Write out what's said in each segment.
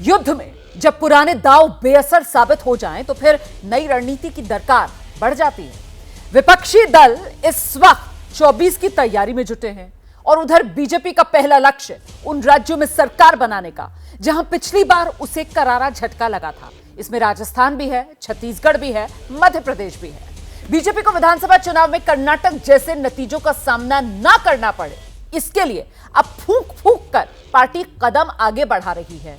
युद्ध में जब पुराने दांव बेअसर साबित हो जाएं तो फिर नई रणनीति की दरकार बढ़ जाती है। विपक्षी दल इस वक्त 24 की तैयारी में जुटे हैं और उधर बीजेपी का पहला लक्ष्य उन राज्यों में सरकार बनाने का जहां पिछली बार उसे करारा झटका लगा था। इसमें राजस्थान भी है, छत्तीसगढ़ भी है, मध्य प्रदेश भी है। बीजेपी को विधानसभा चुनाव में कर्नाटक जैसे नतीजों का सामना ना करना पड़े, इसके लिए अब फूंक फूंक कर पार्टी कदम आगे बढ़ा रही है।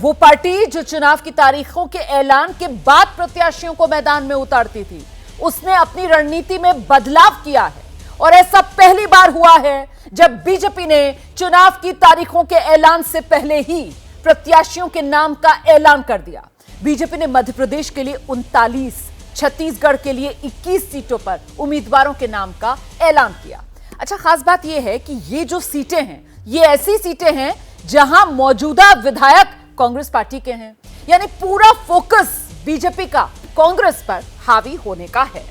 वो पार्टी जो चुनाव की तारीखों के ऐलान के बाद प्रत्याशियों को मैदान में उतारती थी, उसने अपनी रणनीति में बदलाव किया है और ऐसा पहली बार हुआ है जब बीजेपी ने चुनाव की तारीखों के ऐलान से पहले ही प्रत्याशियों के नाम का ऐलान कर दिया। बीजेपी ने मध्य प्रदेश के लिए 39, छत्तीसगढ़ के लिए 21 सीटों पर उम्मीदवारों के नाम का ऐलान किया। अच्छा, खास बात यह है कि ये जो सीटें हैं, ये ऐसी सीटें हैं जहां मौजूदा विधायक कांग्रेस पार्टी के हैं, यानी पूरा फोकस बीजेपी का कांग्रेस पर हावी होने का है।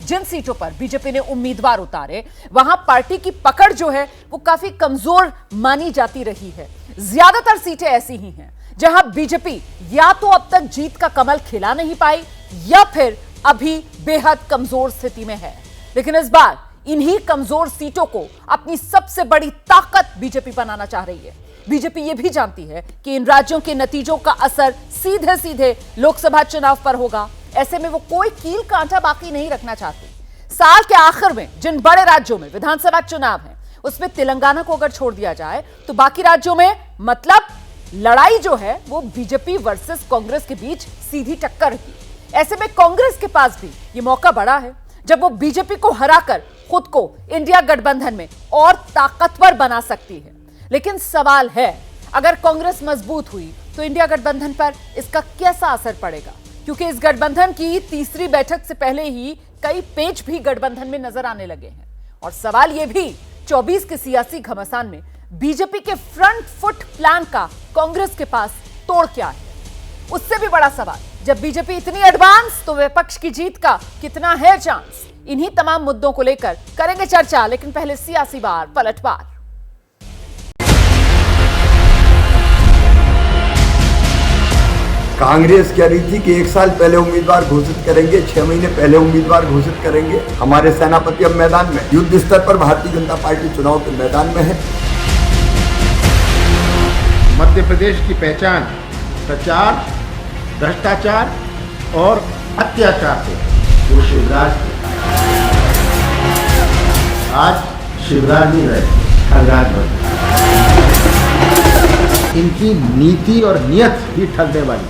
जिन सीटों पर बीजेपी ने उम्मीदवार उतारे, वहां पार्टी की पकड़ जो है वो काफी कमजोर मानी जाती रही है। ज्यादातर सीटें ऐसी ही हैं जहां बीजेपी या तो अब तक जीत का कमल खिला नहीं पाई या फिर अभी बेहद कमजोर स्थिति में है। लेकिन इस बार इन्हीं कमजोर सीटों को अपनी सबसे बड़ी ताकत बीजेपी बनाना चाह रही है। बीजेपी यह भी जानती है कि इन राज्यों के नतीजों का असर सीधे सीधे लोकसभा चुनाव पर होगा। ऐसे में वो कोई कील कांटा बाकी नहीं रखना चाहती। साल के आखिर में जिन बड़े राज्यों में विधानसभा चुनाव है, उसमें तेलंगाना को अगर छोड़ दिया जाए तो बाकी राज्यों में मतलब लड़ाई जो है वो बीजेपी वर्सेस कांग्रेस के बीच सीधी टक्कर की। ऐसे में कांग्रेस के पास भी ये मौका बड़ा है जब वो बीजेपी को हराकर खुद को इंडिया गठबंधन में और ताकतवर बना सकती है। लेकिन सवाल है, अगर कांग्रेस मजबूत हुई तो इंडिया गठबंधन पर इसका कैसा असर पड़ेगा, क्योंकि इस गठबंधन की तीसरी बैठक से पहले ही कई पेच भी गठबंधन में नजर आने लगे हैं। और सवाल यह भी, 24 के सियासी घमासान में बीजेपी के फ्रंट फुट प्लान का कांग्रेस के पास तोड़ क्या है। उससे भी बड़ा सवाल, जब बीजेपी इतनी एडवांस तो विपक्ष की जीत का कितना है चांस। इन्हीं तमाम मुद्दों को लेकर करेंगे चर्चा, लेकिन पहले सियासी बार पलटवार। कांग्रेस कह रही थी कि 1 साल पहले उम्मीदवार घोषित करेंगे, 6 महीने पहले उम्मीदवार घोषित करेंगे। हमारे सेनापति अब मैदान में, युद्ध स्तर पर भारतीय जनता पार्टी चुनाव के मैदान में है। मध्य प्रदेश की पहचान प्रचार, भ्रष्टाचार और अत्याचार से वो शिवराज थे। आज शिवराज नहीं रहे, खरराज बन। इनकी नीति और नियत ही ठगने वाली।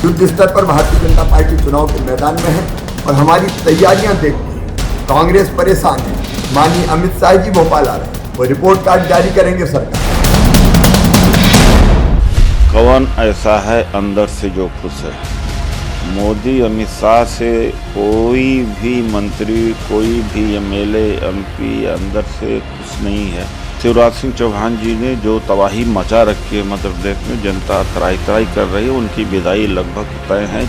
युद्ध स्तर पर भारतीय जनता पार्टी चुनाव के मैदान में है और हमारी तैयारियां देखती हैं। कांग्रेस परेशान है। माननीय अमित शाह जी भोपाल आ रहे हैं, वो रिपोर्ट कार्ड जारी करेंगे सरकार। कौन ऐसा है अंदर से जो खुश है? मोदी अमित शाह से कोई भी मंत्री, कोई भी एमएलए, एमपी अंदर से खुश नहीं है। शिवराज सिंह चौहान जी ने जो तबाही मचा रखी है मध्य प्रदेश में, जनता तराई तराई कर रही है, उनकी विदाई लगभग तय है।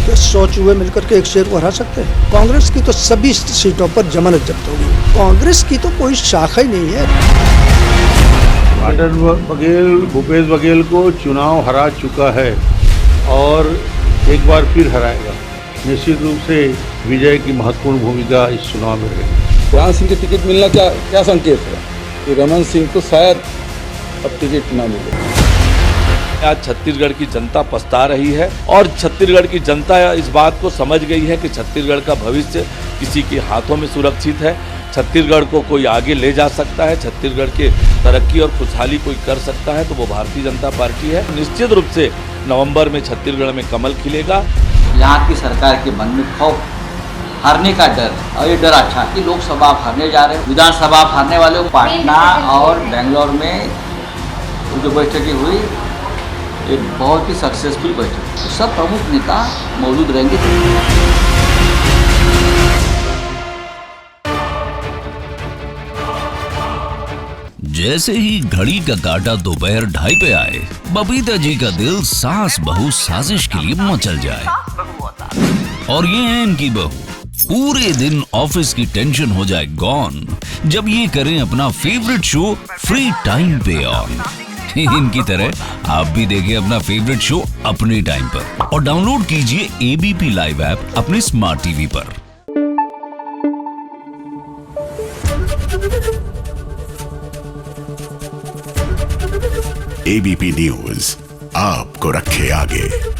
तो 100 चूहे मिलकर के एक शेर को हरा सकते हैं। कांग्रेस की तो सभी सीटों पर जमानत जब्त होगी। कांग्रेस की तो कोई शाखा ही नहीं है। भूपेश बघेल को चुनाव हरा चुका है और एक बार फिर हराएगा। निश्चित रूप से विजय की महत्वपूर्ण भूमिका इस चुनाव में रहेगी। चौहान सिंह की टिकट मिलना क्या संकेत है कि रमन सिंह को शायद अब टिकट न मिले। आज छत्तीसगढ़ की जनता पछता रही है और छत्तीसगढ़ की जनता इस बात को समझ गई है कि छत्तीसगढ़ का भविष्य किसी के हाथों में सुरक्षित है। छत्तीसगढ़ को कोई आगे ले जा सकता है, छत्तीसगढ़ के तरक्की और खुशहाली कोई कर सकता है तो वो भारतीय जनता पार्टी है। निश्चित रूप से नवंबर में छत्तीसगढ़ में कमल खिलेगा। यहाँ की सरकार के मन में खौफ, हारने का डर, और ये डर अच्छा कि लोकसभा आप हारने जा रहे हैं, विधानसभा आप हारने वाले हो। पटना और बेंगलोर में जो बैठकें हुई, एक बहुत ही सक्सेसफुल बैठक, तो सब प्रमुख नेता मौजूद रहेंगे। जैसे ही घड़ी का काटा दोपहर 2:30 पे आए, बबीता जी का दिल सास बहू साजिश के लिए मचल जाए। और ये है इनकी बहू, पूरे दिन ऑफिस की टेंशन हो जाए गॉन जब ये करें अपना फेवरेट शो फ्री टाइम पे ऑन। इनकी तरह आप भी देखिए अपना फेवरेट शो अपने टाइम पर और डाउनलोड कीजिए एबीपी लाइव ऐप अपने स्मार्ट टीवी पर। एबीपी न्यूज आपको रखे आगे।